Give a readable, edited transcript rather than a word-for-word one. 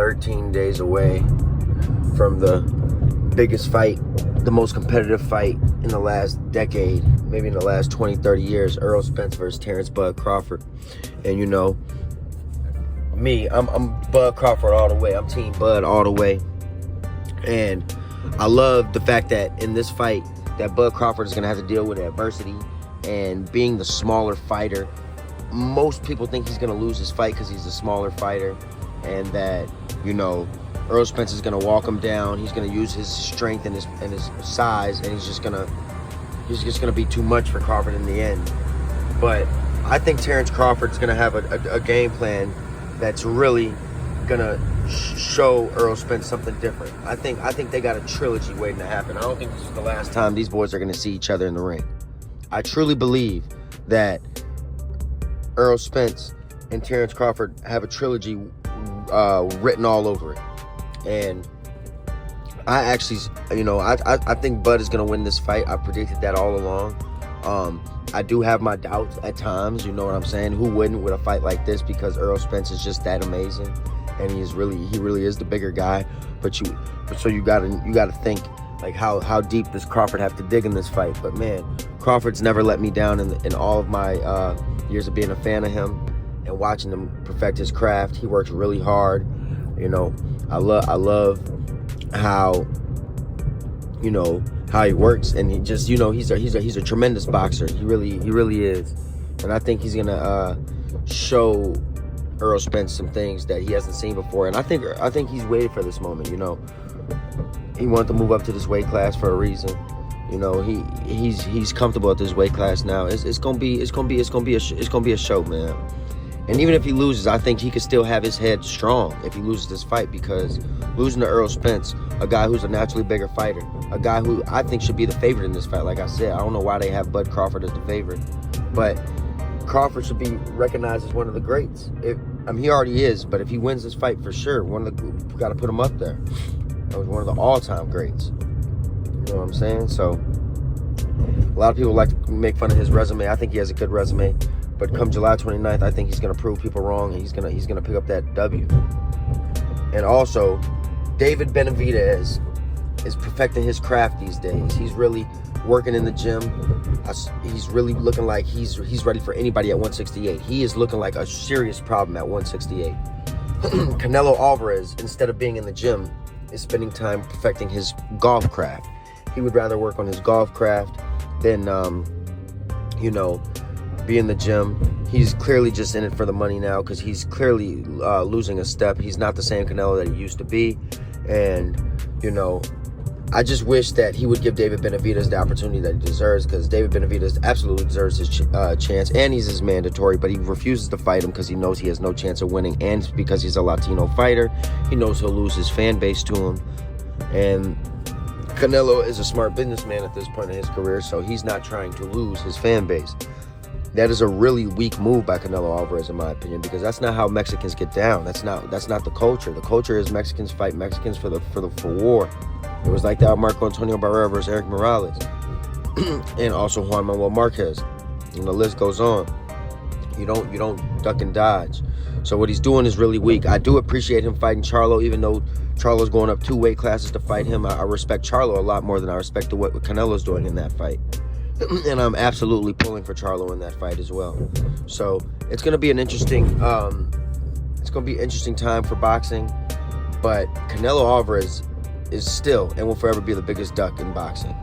13 days away from the biggest fight, the most competitive fight in the last decade, maybe in the last 20, 30 years, Errol Spence versus Terrance "Bud" Crawford. And you know, me, I'm Bud Crawford all the way. I'm Team Bud all the way. And I love the fact that in this fight, that Bud Crawford is going to have to deal with adversity and being the smaller fighter. Most people think he's going to lose his fight because he's a smaller fighter, and that, you know, Errol Spence is going to walk him down. He's going to use his strength and his size, and he's just going to be too much for Crawford in the end. But I think Terrance Crawford is going to have a game plan that's really going to show Errol Spence something different. I think they got a trilogy waiting to happen. I don't think this is the last time these boys are going to see each other in the ring. I truly believe that Errol Spence and Terrance Crawford have a trilogy written all over it. And I actually, you know, I think Bud is going to win this fight. I predicted that all along. I do have my doubts at times, you know what I'm saying? Who wouldn't with a fight like this? Because Errol Spence is just that amazing, and he really is the bigger guy. So you gotta think, like, how deep does Crawford have to dig in this fight? But man, Crawford's never let me down in all of my years of being a fan of him and watching him perfect his craft. He works really hard. You know, I love how, you know, how he works, and he just, you know, he's a tremendous boxer. He really is. And I think he's gonna show Errol Spence some things that he hasn't seen before. And I think he's waited for this moment. You know, he wanted to move up to this weight class for a reason. You know, he's comfortable at this weight class now. It's gonna be a show, man. And even if he loses, I think he could still have his head strong if he loses this fight, because losing to Errol Spence, a guy who's a naturally bigger fighter, a guy who I think should be the favorite in this fight. Like I said, I don't know why they have Bud Crawford as the favorite, but Crawford should be recognized as one of the greats. He already is, but if he wins this fight, for sure, we got to put him up there. That was one of the all-time greats. You know what I'm saying? So a lot of people like to make fun of his resume. I think he has a good resume. But come July 29th, I think he's going to prove people wrong, and he's going to pick up that W. And also, David Benavidez is perfecting his craft these days. He's really working in the gym. He's really looking like he's ready for anybody at 168. He is looking like a serious problem at 168. Canelo Alvarez, instead of being in the gym, is spending time perfecting his golf craft. He would rather work on his golf craft than, you know, be in the gym. He's clearly just in it for the money now, because he's clearly losing a step. He's not the same Canelo that he used to be. And, you know, I just wish that he would give David Benavidez the opportunity that he deserves, because David Benavidez absolutely deserves his chance, and he's his mandatory, but he refuses to fight him because he knows he has no chance of winning, and because he's a Latino fighter, he knows he'll lose his fan base to him. And Canelo is a smart businessman at this point in his career, so he's not trying to lose his fan base. That is a really weak move by Canelo Alvarez, in my opinion, because that's not how Mexicans get down. That's not the culture. The culture is Mexicans fight Mexicans for war. It was like that with Marco Antonio Barrera versus Eric Morales, and also Juan Manuel Marquez. And the list goes on. You don't duck and dodge. So what he's doing is really weak. I do appreciate him fighting Charlo, even though Charlo's going up 2 weight classes to fight him. I respect Charlo a lot more than I respect what Canelo's doing in that fight. And I'm absolutely pulling for Charlo in that fight as well. So it's going to be an interesting time for boxing. But Canelo Alvarez is still and will forever be the biggest duck in boxing.